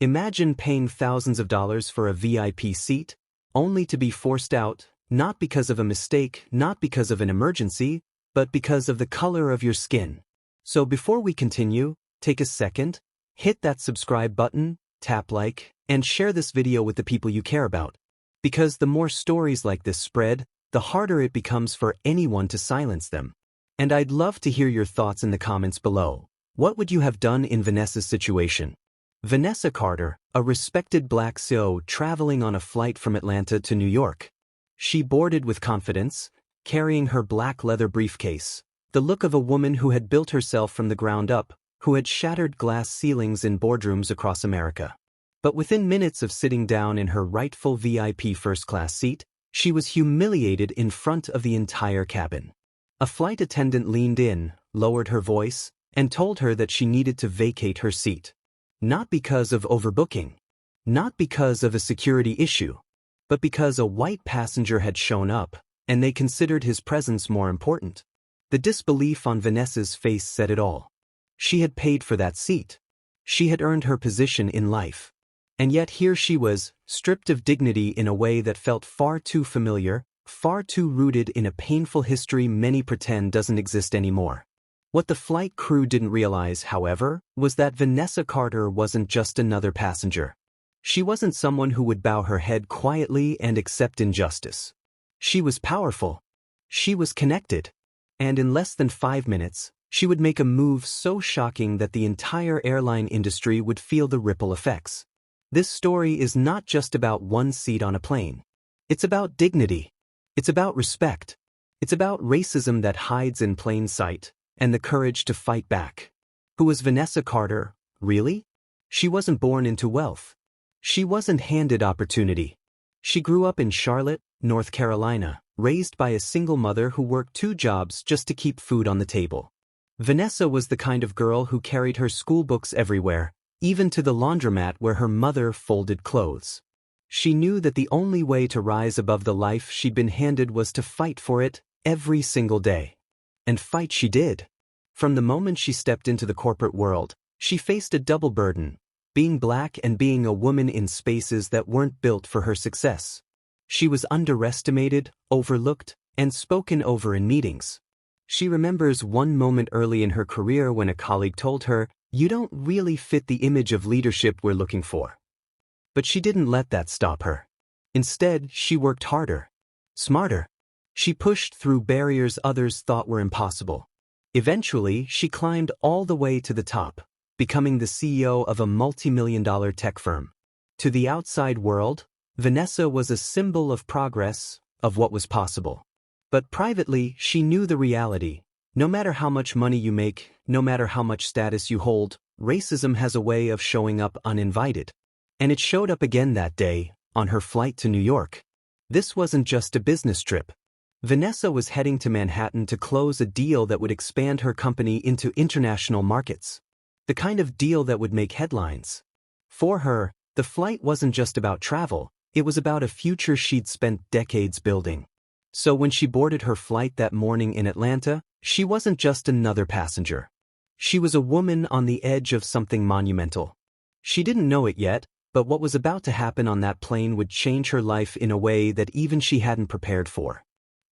Imagine paying thousands of dollars for a VIP seat, only to be forced out, not because of a mistake, not because of an emergency, but because of the color of your skin. So before we continue, take a second, hit that subscribe button, tap like, and share this video with the people you care about. Because the more stories like this spread, the harder it becomes for anyone to silence them. And I'd love to hear your thoughts in the comments below. What would you have done in Vanessa's situation? Vanessa Carter, a respected black CEO traveling on a flight from Atlanta to New York. She boarded with confidence, carrying her black leather briefcase, the look of a woman who had built herself from the ground up, who had shattered glass ceilings in boardrooms across America. But within minutes of sitting down in her rightful VIP first-class seat, she was humiliated in front of the entire cabin. A flight attendant leaned in, lowered her voice, and told her that she needed to vacate her seat. Not because of overbooking, not because of a security issue, but because a white passenger had shown up, and they considered his presence more important. The disbelief on Vanessa's face said it all. She had paid for that seat. She had earned her position in life. And yet here she was, stripped of dignity in a way that felt far too familiar, far too rooted in a painful history many pretend doesn't exist anymore. What the flight crew didn't realize, however, was that Vanessa Carter wasn't just another passenger. She wasn't someone who would bow her head quietly and accept injustice. She was powerful. She was connected. And in less than 5 minutes, she would make a move so shocking that the entire airline industry would feel the ripple effects. This story is not just about one seat on a plane. It's about dignity. It's about respect. It's about racism that hides in plain sight, and the courage to fight back. Who was Vanessa Carter, really? She wasn't born into wealth. She wasn't handed opportunity. She grew up in Charlotte, North Carolina, raised by a single mother who worked 2 jobs just to keep food on the table. Vanessa was the kind of girl who carried her school books everywhere, even to the laundromat where her mother folded clothes. She knew that the only way to rise above the life she'd been handed was to fight for it every single day. And fight she did. From the moment she stepped into the corporate world, she faced a double burden, being black and being a woman in spaces that weren't built for her success. She was underestimated, overlooked, and spoken over in meetings. She remembers one moment early in her career when a colleague told her, "You don't really fit the image of leadership we're looking for." But she didn't let that stop her. Instead, she worked harder, smarter. She pushed through barriers others thought were impossible. Eventually, she climbed all the way to the top, becoming the CEO of a multi-million-dollar tech firm. To the outside world, Vanessa was a symbol of progress, of what was possible. But privately, she knew the reality. No matter how much money you make, no matter how much status you hold, racism has a way of showing up uninvited. And it showed up again that day, on her flight to New York. This wasn't just a business trip. Vanessa was heading to Manhattan to close a deal that would expand her company into international markets. The kind of deal that would make headlines. For her, the flight wasn't just about travel, it was about a future she'd spent decades building. So when she boarded her flight that morning in Atlanta, she wasn't just another passenger. She was a woman on the edge of something monumental. She didn't know it yet, but what was about to happen on that plane would change her life in a way that even she hadn't prepared for.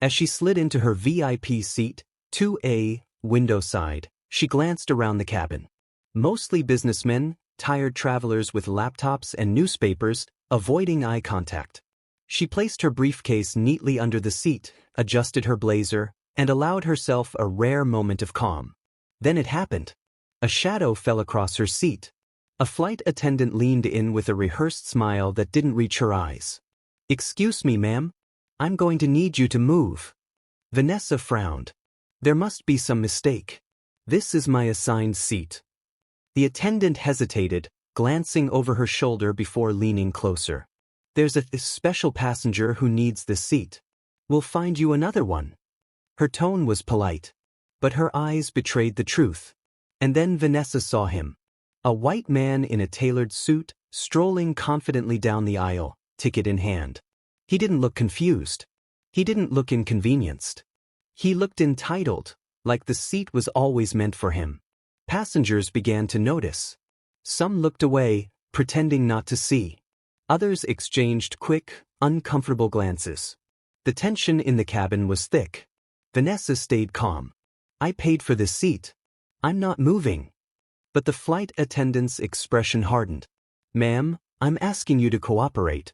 As she slid into her VIP seat, 2A, window side, she glanced around the cabin. Mostly businessmen, tired travelers with laptops and newspapers, avoiding eye contact. She placed her briefcase neatly under the seat, adjusted her blazer, and allowed herself a rare moment of calm. Then it happened. A shadow fell across her seat. A flight attendant leaned in with a rehearsed smile that didn't reach her eyes. "Excuse me, ma'am. I'm going to need you to move." Vanessa frowned. "There must be some mistake. This is my assigned seat." The attendant hesitated, glancing over her shoulder before leaning closer. "There's a special passenger who needs this seat. We'll find you another one." Her tone was polite, but her eyes betrayed the truth. And then Vanessa saw him. A white man in a tailored suit, strolling confidently down the aisle, ticket in hand. He didn't look confused. He didn't look inconvenienced. He looked entitled, like the seat was always meant for him. Passengers began to notice. Some looked away, pretending not to see. Others exchanged quick, uncomfortable glances. The tension in the cabin was thick. Vanessa stayed calm. "I paid for this seat. I'm not moving." But the flight attendant's expression hardened. "Ma'am, I'm asking you to cooperate."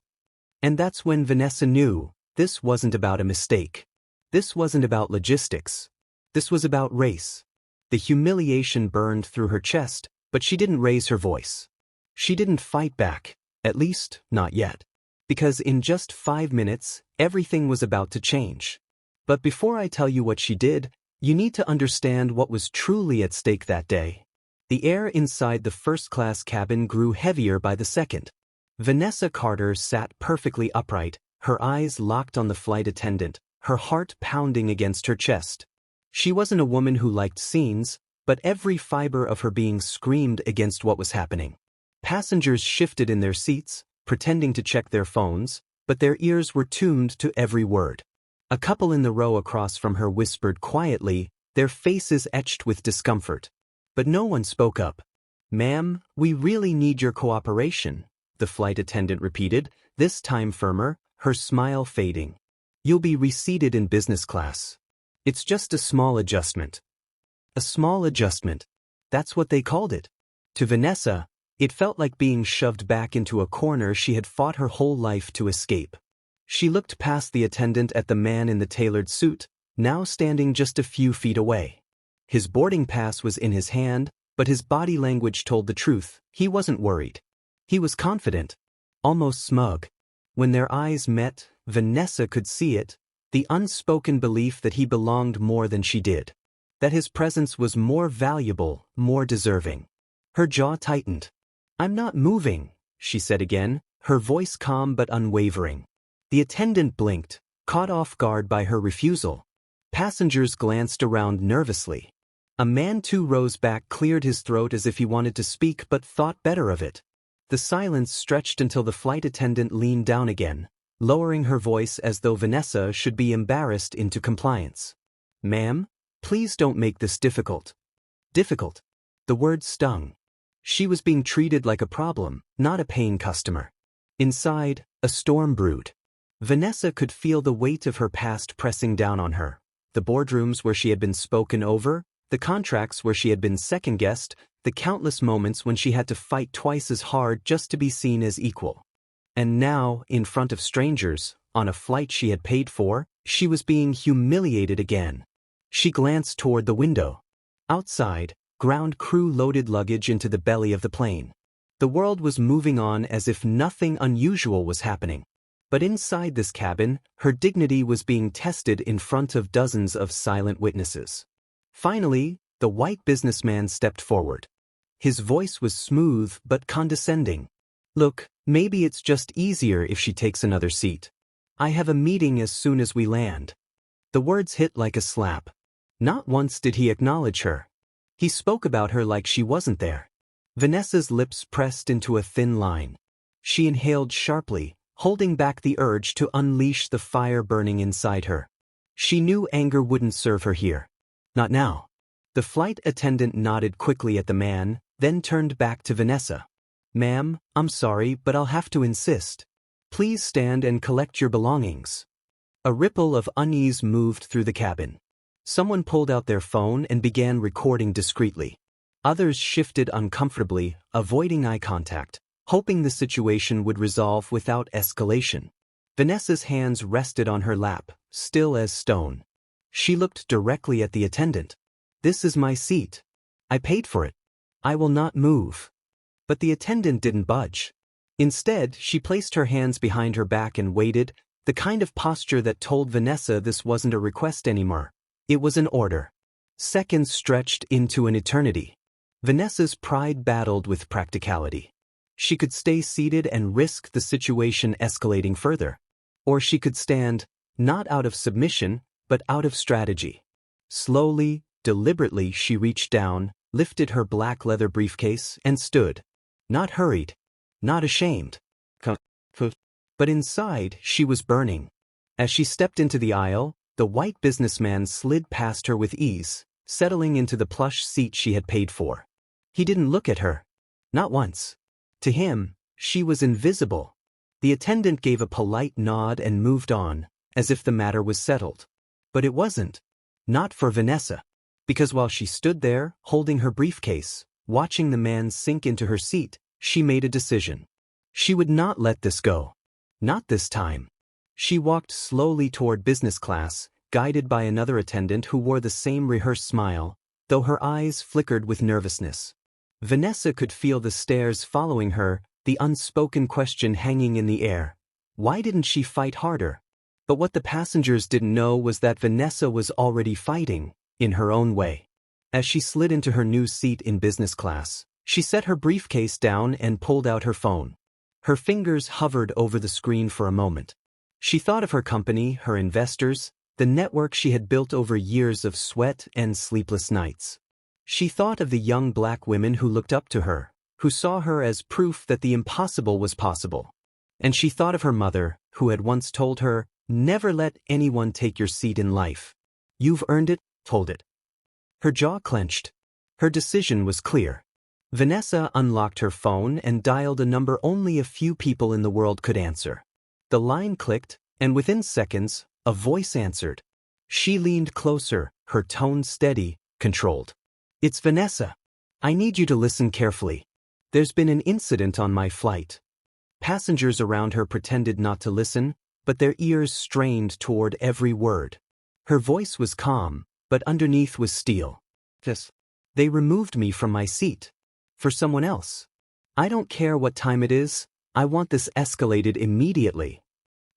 And that's when Vanessa knew this wasn't about a mistake. This wasn't about logistics. This was about race. The humiliation burned through her chest, but she didn't raise her voice. She didn't fight back, at least not yet. Because in just 5 minutes, everything was about to change. But before I tell you what she did, you need to understand what was truly at stake that day. The air inside the first-class cabin grew heavier by the second. Vanessa Carter sat perfectly upright, her eyes locked on the flight attendant, her heart pounding against her chest. She wasn't a woman who liked scenes, but every fiber of her being screamed against what was happening. Passengers shifted in their seats, pretending to check their phones, but their ears were tuned to every word. A couple in the row across from her whispered quietly, their faces etched with discomfort. But no one spoke up. "Ma'am, we really need your cooperation," the flight attendant repeated, this time firmer, her smile fading. "You'll be reseated in business class. It's just a small adjustment." A small adjustment. That's what they called it. To Vanessa, it felt like being shoved back into a corner she had fought her whole life to escape. She looked past the attendant at the man in the tailored suit, now standing just a few feet away. His boarding pass was in his hand, but his body language told the truth. He wasn't worried. He was confident, almost smug. When their eyes met, Vanessa could see it, the unspoken belief that he belonged more than she did. That his presence was more valuable, more deserving. Her jaw tightened. "I'm not moving," she said again, her voice calm but unwavering. The attendant blinked, caught off guard by her refusal. Passengers glanced around nervously. A man 2 rows back cleared his throat as if he wanted to speak but thought better of it. The silence stretched until the flight attendant leaned down again, lowering her voice as though Vanessa should be embarrassed into compliance. "Ma'am, please don't make this difficult." Difficult. The word stung. She was being treated like a problem, not a paying customer. Inside, a storm brewed. Vanessa could feel the weight of her past pressing down on her. The boardrooms where she had been spoken over, the contracts where she had been second-guessed, the countless moments when she had to fight twice as hard just to be seen as equal. And now, in front of strangers, on a flight she had paid for, she was being humiliated again. She glanced toward the window. Outside, ground crew loaded luggage into the belly of the plane. The world was moving on as if nothing unusual was happening. But inside this cabin, her dignity was being tested in front of dozens of silent witnesses. Finally, the white businessman stepped forward. His voice was smooth but condescending. "Look, maybe it's just easier if she takes another seat. I have a meeting as soon as we land." The words hit like a slap. Not once did he acknowledge her. He spoke about her like she wasn't there. Vanessa's lips pressed into a thin line. She inhaled sharply, holding back the urge to unleash the fire burning inside her. She knew anger wouldn't serve her here. Not now. The flight attendant nodded quickly at the man, then turned back to Vanessa. "Ma'am, I'm sorry, but I'll have to insist. Please stand and collect your belongings." A ripple of unease moved through the cabin. Someone pulled out their phone and began recording discreetly. Others shifted uncomfortably, avoiding eye contact, hoping the situation would resolve without escalation. Vanessa's hands rested on her lap, still as stone. She looked directly at the attendant. "This is my seat. I paid for it. I will not move." But the attendant didn't budge. Instead, she placed her hands behind her back and waited, the kind of posture that told Vanessa this wasn't a request anymore. It was an order. Seconds stretched into an eternity. Vanessa's pride battled with practicality. She could stay seated and risk the situation escalating further. Or she could stand, not out of submission, but out of strategy. Slowly, deliberately she reached down, lifted her black leather briefcase, and stood. Not hurried. Not ashamed. But inside, she was burning. As she stepped into the aisle, the white businessman slid past her with ease, settling into the plush seat she had paid for. He didn't look at her. Not once. To him, she was invisible. The attendant gave a polite nod and moved on, as if the matter was settled. But it wasn't. Not for Vanessa. Because while she stood there, holding her briefcase, watching the man sink into her seat, she made a decision. She would not let this go. Not this time. She walked slowly toward business class, guided by another attendant who wore the same rehearsed smile, though her eyes flickered with nervousness. Vanessa could feel the stares following her, the unspoken question hanging in the air. Why didn't she fight harder? But what the passengers didn't know was that Vanessa was already fighting, in her own way. As she slid into her new seat in business class, she set her briefcase down and pulled out her phone. Her fingers hovered over the screen for a moment. She thought of her company, her investors, the network she had built over years of sweat and sleepless nights. She thought of the young black women who looked up to her, who saw her as proof that the impossible was possible. And she thought of her mother, who had once told her, "Never let anyone take your seat in life. You've earned it, hold it." Her jaw clenched. Her decision was clear. Vanessa unlocked her phone and dialed a number only a few people in the world could answer. The line clicked, and within seconds, a voice answered. She leaned closer, her tone steady, controlled. "It's Vanessa. I need you to listen carefully. There's been an incident on my flight." Passengers around her pretended not to listen, but their ears strained toward every word. Her voice was calm, but underneath was steel. "Yes. They removed me from my seat. For someone else. I don't care what time it is, I want this escalated immediately."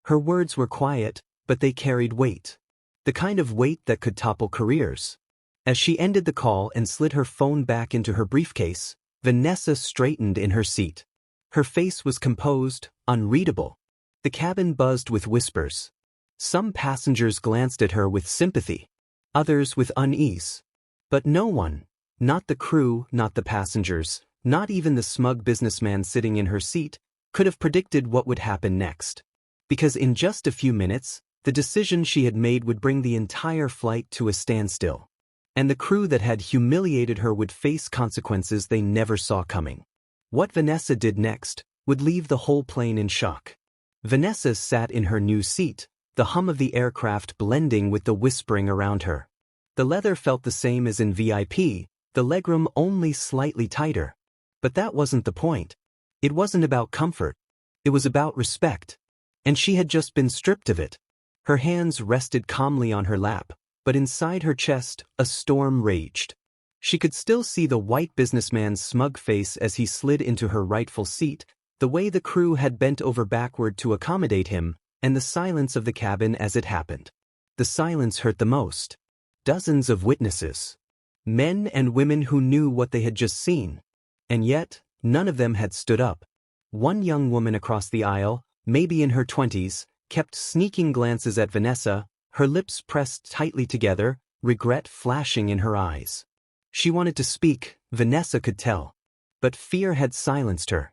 Her words were quiet, but they carried weight. The kind of weight that could topple careers. As she ended the call and slid her phone back into her briefcase, Vanessa straightened in her seat. Her face was composed, unreadable. The cabin buzzed with whispers. Some passengers glanced at her with sympathy, others with unease. But no one, not the crew, not the passengers, not even the smug businessman sitting in her seat, could have predicted what would happen next. Because in just a few minutes, the decision she had made would bring the entire flight to a standstill. And the crew that had humiliated her would face consequences they never saw coming. What Vanessa did next would leave the whole plane in shock. Vanessa sat in her new seat, the hum of the aircraft blending with the whispering around her. The leather felt the same as in VIP, the legroom only slightly tighter. But that wasn't the point. It wasn't about comfort. It was about respect. And she had just been stripped of it. Her hands rested calmly on her lap, but inside her chest, a storm raged. She could still see the white businessman's smug face as he slid into her rightful seat, the way the crew had bent over backward to accommodate him, and the silence of the cabin as it happened. The silence hurt the most. Dozens of witnesses. Men and women who knew what they had just seen. And yet, none of them had stood up. One young woman across the aisle, maybe in her 20s, kept sneaking glances at Vanessa, her lips pressed tightly together, regret flashing in her eyes. She wanted to speak, Vanessa could tell. But fear had silenced her.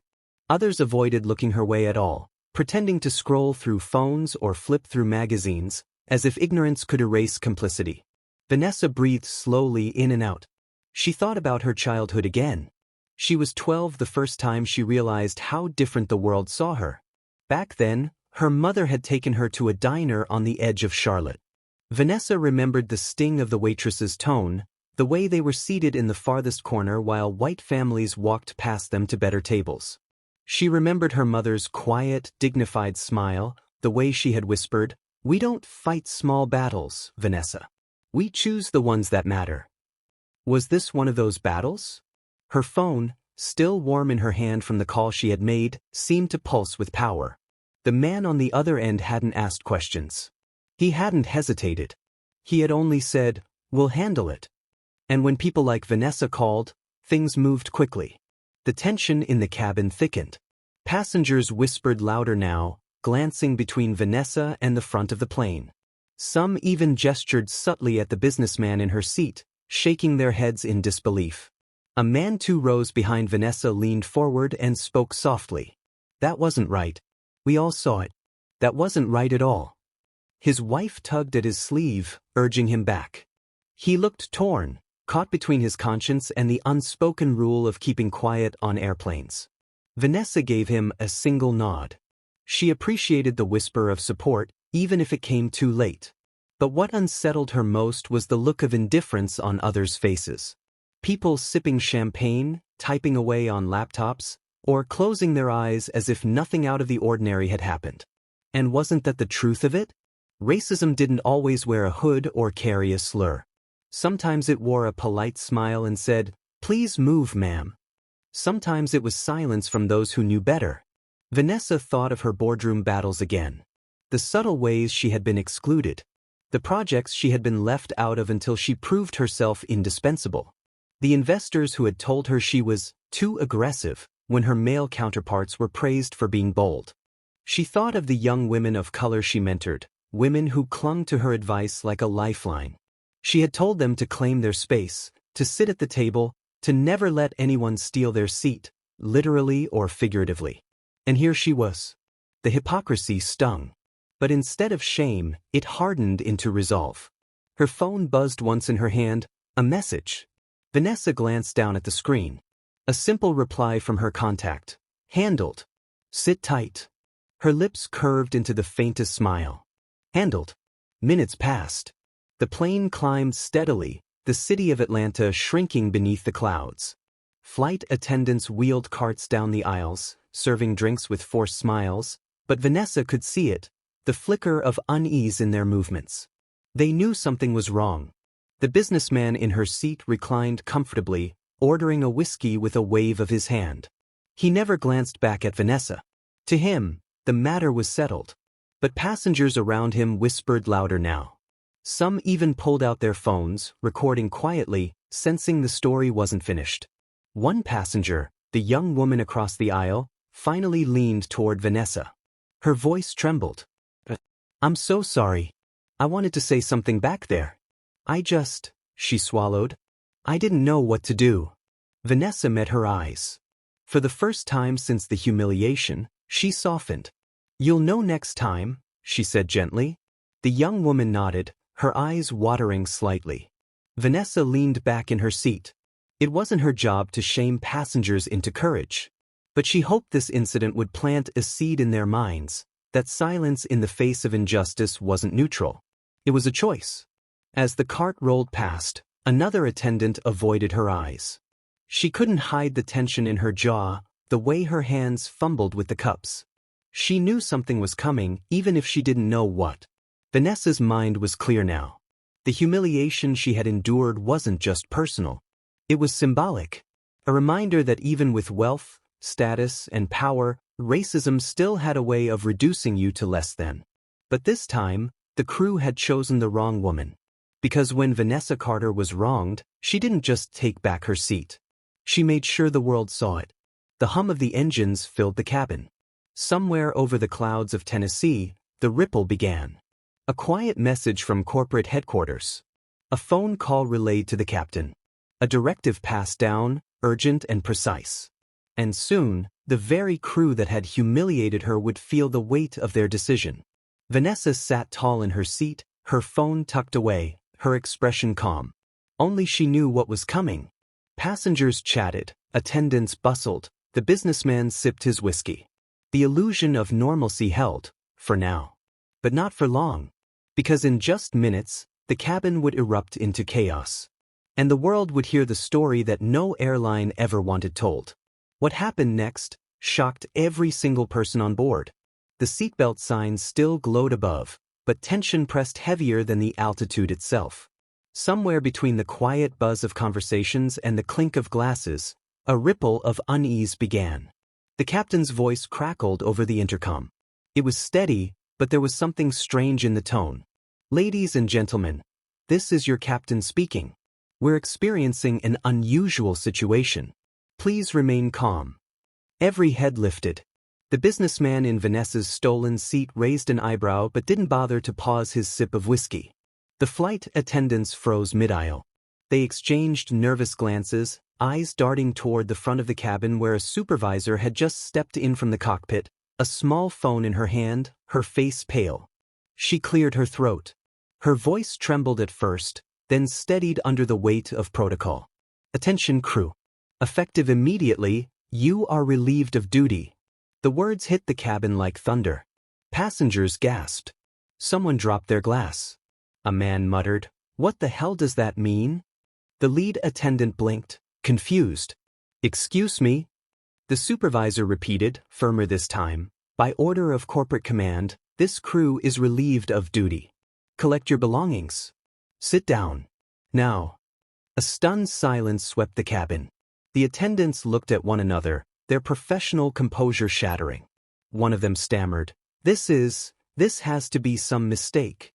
Others avoided looking her way at all, pretending to scroll through phones or flip through magazines, as if ignorance could erase complicity. Vanessa breathed slowly in and out. She thought about her childhood again. She was 12 the first time she realized how different the world saw her. Back then, her mother had taken her to a diner on the edge of Charlotte. Vanessa remembered the sting of the waitress's tone, the way they were seated in the farthest corner while white families walked past them to better tables. She remembered her mother's quiet, dignified smile, the way she had whispered, "We don't fight small battles, Vanessa. We choose the ones that matter." Was this one of those battles? Her phone, still warm in her hand from the call she had made, seemed to pulse with power. The man on the other end hadn't asked questions. He hadn't hesitated. He had only said, "We'll handle it." And when people like Vanessa called, things moved quickly. The tension in the cabin thickened. Passengers whispered louder now, glancing between Vanessa and the front of the plane. Some even gestured subtly at the businessman in her seat, shaking their heads in disbelief. A man 2 rows behind Vanessa leaned forward and spoke softly. "That wasn't right. We all saw it. That wasn't right at all." His wife tugged at his sleeve, urging him back. He looked torn, caught between his conscience and the unspoken rule of keeping quiet on airplanes. Vanessa gave him a single nod. She appreciated the whisper of support, even if it came too late. But what unsettled her most was the look of indifference on others' faces. People sipping champagne, typing away on laptops, or closing their eyes as if nothing out of the ordinary had happened. And wasn't that the truth of it? Racism didn't always wear a hood or carry a slur. Sometimes it wore a polite smile and said, "Please move, ma'am." Sometimes it was silence from those who knew better. Vanessa thought of her boardroom battles again. The subtle ways she had been excluded. The projects she had been left out of until she proved herself indispensable. The investors who had told her she was too aggressive when her male counterparts were praised for being bold. She thought of the young women of color she mentored, women who clung to her advice like a lifeline. She had told them to claim their space, to sit at the table, to never let anyone steal their seat, literally or figuratively. And here she was. The hypocrisy stung. But instead of shame, it hardened into resolve. Her phone buzzed once in her hand, a message. Vanessa glanced down at the screen. A simple reply from her contact. Handled. Sit tight. Her lips curved into the faintest smile. Handled. Minutes passed. The plane climbed steadily, the city of Atlanta shrinking beneath the clouds. Flight attendants wheeled carts down the aisles, serving drinks with forced smiles, but Vanessa could see it, the flicker of unease in their movements. They knew something was wrong. The businessman in her seat reclined comfortably, ordering a whiskey with a wave of his hand. He never glanced back at Vanessa. To him, the matter was settled. But passengers around him whispered louder now. Some even pulled out their phones, recording quietly, sensing the story wasn't finished. One passenger, the young woman across the aisle, finally leaned toward Vanessa. Her voice trembled. "I'm so sorry. I wanted to say something back there. She swallowed. I didn't know what to do." Vanessa met her eyes. For the first time since the humiliation, she softened. "You'll know next time," she said gently. The young woman nodded, her eyes watering slightly. Vanessa leaned back in her seat. It wasn't her job to shame passengers into courage. But she hoped this incident would plant a seed in their minds, that silence in the face of injustice wasn't neutral. It was a choice. As the cart rolled past, another attendant avoided her eyes. She couldn't hide the tension in her jaw, the way her hands fumbled with the cups. She knew something was coming, even if she didn't know what. Vanessa's mind was clear now. The humiliation she had endured wasn't just personal. It was symbolic. A reminder that even with wealth, status, and power, racism still had a way of reducing you to less than. But this time, the crew had chosen the wrong woman. Because when Vanessa Carter was wronged, she didn't just take back her seat. She made sure the world saw it. The hum of the engines filled the cabin. Somewhere over the clouds of Tennessee, the ripple began. A quiet message from corporate headquarters. A phone call relayed to the captain. A directive passed down, urgent and precise. And soon, the very crew that had humiliated her would feel the weight of their decision. Vanessa sat tall in her seat, her phone tucked away, her expression calm. Only she knew what was coming. Passengers chatted, attendants bustled, the businessman sipped his whiskey. The illusion of normalcy held, for now. But not for long. Because in just minutes, the cabin would erupt into chaos. And the world would hear the story that no airline ever wanted told. What happened next shocked every single person on board. The seatbelt signs still glowed above, but tension pressed heavier than the altitude itself. Somewhere between the quiet buzz of conversations and the clink of glasses, a ripple of unease began. The captain's voice crackled over the intercom. It was steady, but there was something strange in the tone. "Ladies and gentlemen, this is your captain speaking. We're experiencing an unusual situation. Please remain calm." Every head lifted. The businessman in Vanessa's stolen seat raised an eyebrow but didn't bother to pause his sip of whiskey. The flight attendants froze mid-aisle. They exchanged nervous glances, eyes darting toward the front of the cabin where a supervisor had just stepped in from the cockpit, a small phone in her hand, her face pale. She cleared her throat. Her voice trembled at first, then steadied under the weight of protocol. "Attention crew. Effective immediately, You are relieved of duty. The words hit the cabin like thunder. Passengers gasped. Someone dropped their glass. A man muttered, "What the hell does that mean?" The lead attendant blinked, confused. "Excuse me?" The supervisor repeated, firmer this time. "By order of corporate command, this crew is relieved of duty. Collect your belongings. Sit down. Now." A stunned silence swept the cabin. The attendants looked at one another, their professional composure shattering. One of them stammered, This has to be some mistake."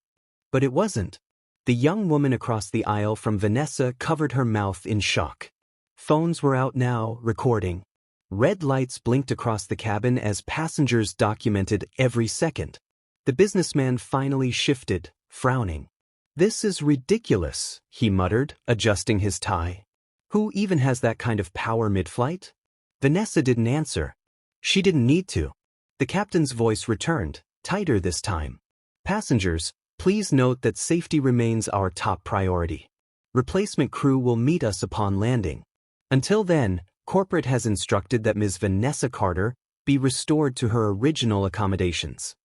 But it wasn't. The young woman across the aisle from Vanessa covered her mouth in shock. Phones were out now, recording. Red lights blinked across the cabin as passengers documented every second. The businessman finally shifted, frowning. "This is ridiculous," he muttered, adjusting his tie. "Who even has that kind of power mid-flight?" Vanessa didn't answer. She didn't need to. The captain's voice returned, tighter this time. "Passengers, please note that safety remains our top priority. Replacement crew will meet us upon landing. Until then, corporate has instructed that Ms. Vanessa Carter be restored to her original accommodations."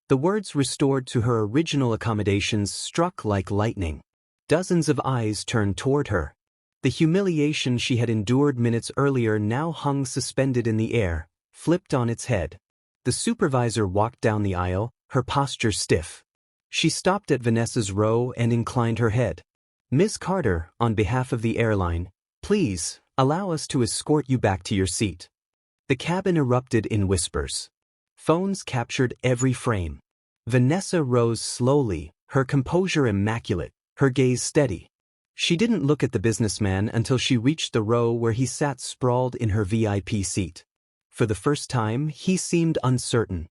The words "restored to her original accommodations" struck like lightning. Dozens of eyes turned toward her. The humiliation she had endured minutes earlier now hung suspended in the air, flipped on its head. The supervisor walked down the aisle, her posture stiff. She stopped at Vanessa's row and inclined her head. "Ms. Carter, on behalf of the airline, please, allow us to escort you back to your seat." The cabin erupted in whispers. Phones captured every frame. Vanessa rose slowly, her composure immaculate, her gaze steady. She didn't look at the businessman until she reached the row where he sat sprawled in her VIP seat. For the first time, he seemed uncertain.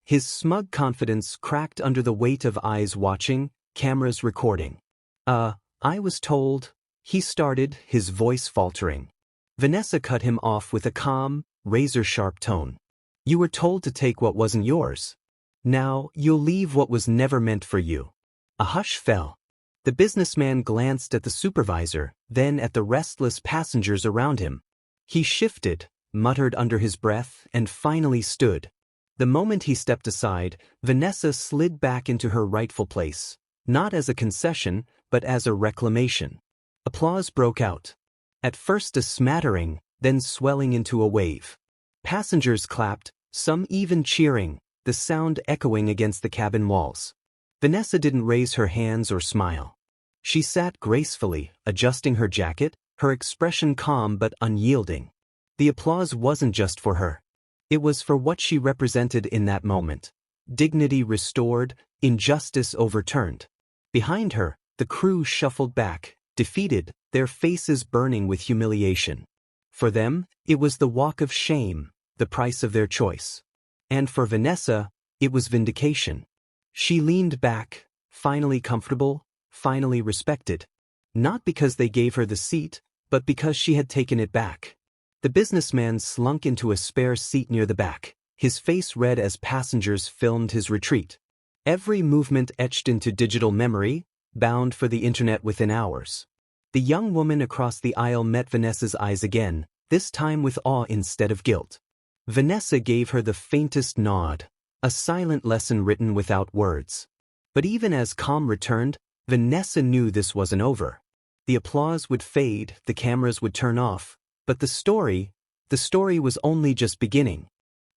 His smug confidence cracked under the weight of eyes watching, cameras recording. I was told," he started, his voice faltering. Vanessa cut him off with a calm, razor-sharp tone. "You were told to take what wasn't yours. Now, you'll leave what was never meant for you." A hush fell. The businessman glanced at the supervisor, then at the restless passengers around him. He shifted, muttered under his breath, and finally stood. The moment he stepped aside, Vanessa slid back into her rightful place, not as a concession, but as a reclamation. Applause broke out. At first a smattering, then swelling into a wave. Passengers clapped, some even cheering, the sound echoing against the cabin walls. Vanessa didn't raise her hands or smile. She sat gracefully, adjusting her jacket, her expression calm but unyielding. The applause wasn't just for her. It was for what she represented in that moment. Dignity restored, injustice overturned. Behind her, the crew shuffled back, defeated, their faces burning with humiliation. For them, it was the walk of shame, the price of their choice. And for Vanessa, it was vindication. She leaned back, finally comfortable, finally respected. Not because they gave her the seat, but because she had taken it back. The businessman slunk into a spare seat near the back, his face red as passengers filmed his retreat. Every movement etched into digital memory, bound for the internet within hours. The young woman across the aisle met Vanessa's eyes again, this time with awe instead of guilt. Vanessa gave her the faintest nod, a silent lesson written without words. But even as calm returned, Vanessa knew this wasn't over. The applause would fade, the cameras would turn off, but the story was only just beginning.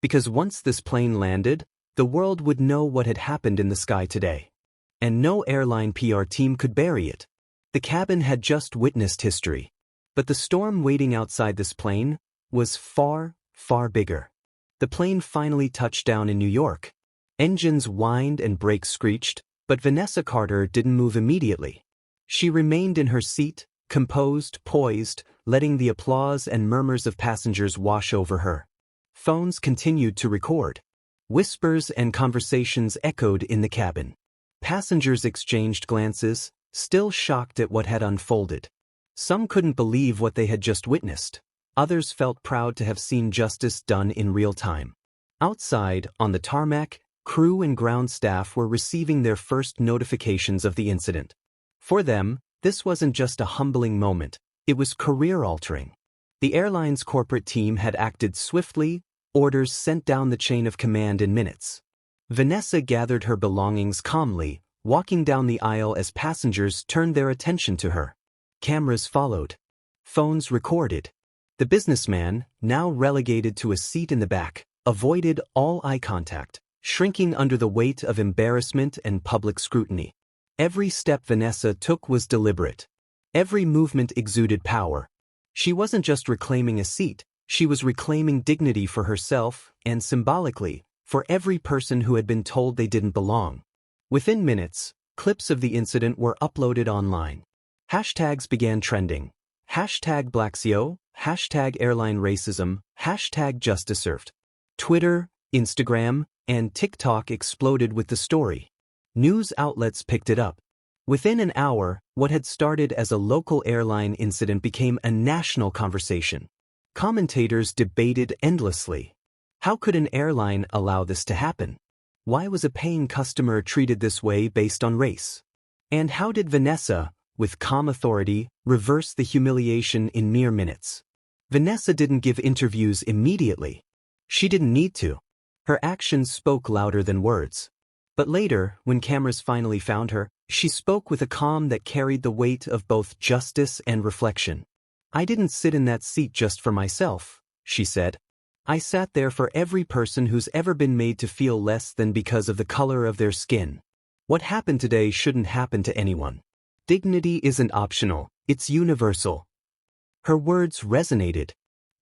Because once this plane landed, the world would know what had happened in the sky today. And no airline PR team could bury it. The cabin had just witnessed history. But the storm waiting outside this plane was far, far bigger. The plane finally touched down in New York. Engines whined and brakes screeched, but Vanessa Carter didn't move immediately. She remained in her seat, composed, poised, letting the applause and murmurs of passengers wash over her. Phones continued to record. Whispers and conversations echoed in the cabin. Passengers exchanged glances, still shocked at what had unfolded. Some couldn't believe what they had just witnessed. Others felt proud to have seen justice done in real time. Outside, on the tarmac, crew and ground staff were receiving their first notifications of the incident. For them, this wasn't just a humbling moment, it was career-altering. The airline's corporate team had acted swiftly, orders sent down the chain of command in minutes. Vanessa gathered her belongings calmly, walking down the aisle as passengers turned their attention to her. Cameras followed. Phones recorded. The businessman, now relegated to a seat in the back, avoided all eye contact, shrinking under the weight of embarrassment and public scrutiny. Every step Vanessa took was deliberate. Every movement exuded power. She wasn't just reclaiming a seat, she was reclaiming dignity for herself and, symbolically, for every person who had been told they didn't belong. Within minutes, clips of the incident were uploaded online. Hashtags began trending. Hashtag Blaxio, hashtag airline racism, hashtag justice served. Twitter, Instagram, and TikTok exploded with the story. News outlets picked it up. Within an hour, what had started as a local airline incident became a national conversation. Commentators debated endlessly. How could an airline allow this to happen? Why was a paying customer treated this way based on race? And how did Vanessa, with calm authority, reverse the humiliation in mere minutes? Vanessa didn't give interviews immediately. She didn't need to. Her actions spoke louder than words. But later, when cameras finally found her, she spoke with a calm that carried the weight of both justice and reflection. "I didn't sit in that seat just for myself," she said. "I sat there for every person who's ever been made to feel less than because of the color of their skin. What happened today shouldn't happen to anyone. Dignity isn't optional, it's universal." Her words resonated.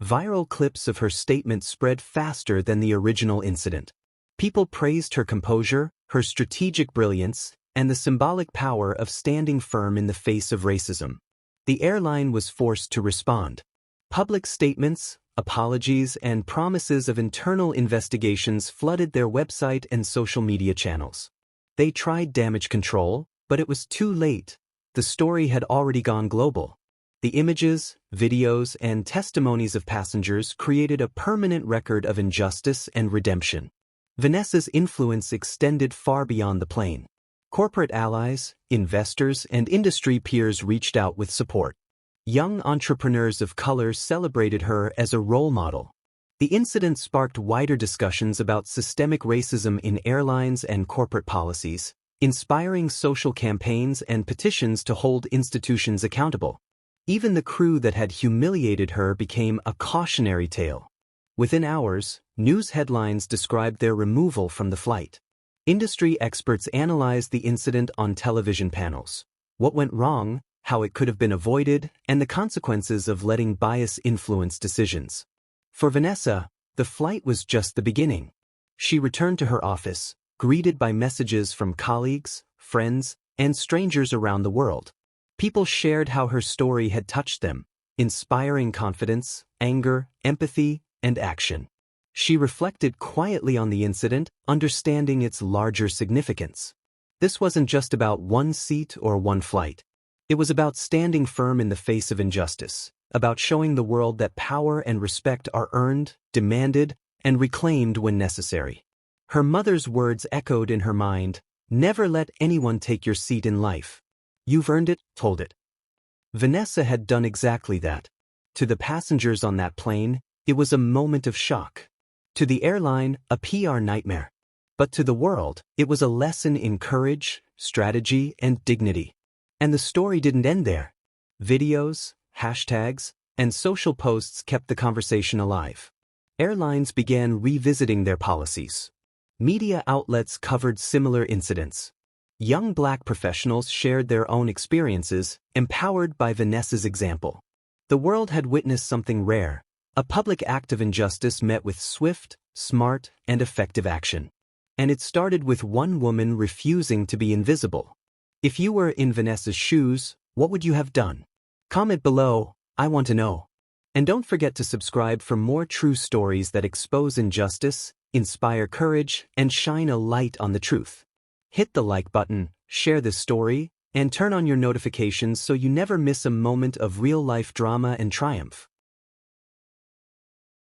Viral clips of her statement spread faster than the original incident. People praised her composure, her strategic brilliance, and the symbolic power of standing firm in the face of racism. The airline was forced to respond. Public statements, apologies, and promises of internal investigations flooded their website and social media channels. They tried damage control, but it was too late. The story had already gone global. The images, videos, and testimonies of passengers created a permanent record of injustice and redemption. Vanessa's influence extended far beyond the plane. Corporate allies, investors, and industry peers reached out with support. Young entrepreneurs of color celebrated her as a role model. The incident sparked wider discussions about systemic racism in airlines and corporate policies, inspiring social campaigns and petitions to hold institutions accountable. Even the crew that had humiliated her became a cautionary tale. Within hours, news headlines described their removal from the flight. Industry experts analyzed the incident on television panels. What went wrong, how it could have been avoided, and the consequences of letting bias influence decisions. For Vanessa, the flight was just the beginning. She returned to her office, greeted by messages from colleagues, friends, and strangers around the world. People shared how her story had touched them, inspiring confidence, anger, empathy, and action. She reflected quietly on the incident, understanding its larger significance. This wasn't just about one seat or one flight. It was about standing firm in the face of injustice, about showing the world that power and respect are earned, demanded, and reclaimed when necessary. Her mother's words echoed in her mind, "Never let anyone take your seat in life. You've earned it, hold it." Vanessa had done exactly that. To the passengers on that plane, it was a moment of shock. To the airline, a PR nightmare. But to the world, it was a lesson in courage, strategy, and dignity. And the story didn't end there. Videos, hashtags, and social posts kept the conversation alive. Airlines began revisiting their policies. Media outlets covered similar incidents. Young Black professionals shared their own experiences, empowered by Vanessa's example. The world had witnessed something rare, a public act of injustice met with swift, smart, and effective action. And it started with one woman refusing to be invisible. If you were in Vanessa's shoes, what would you have done? Comment below, I want to know. And don't forget to subscribe for more true stories that expose injustice, inspire courage, and shine a light on the truth. Hit the like button, share this story, and turn on your notifications so you never miss a moment of real-life drama and triumph.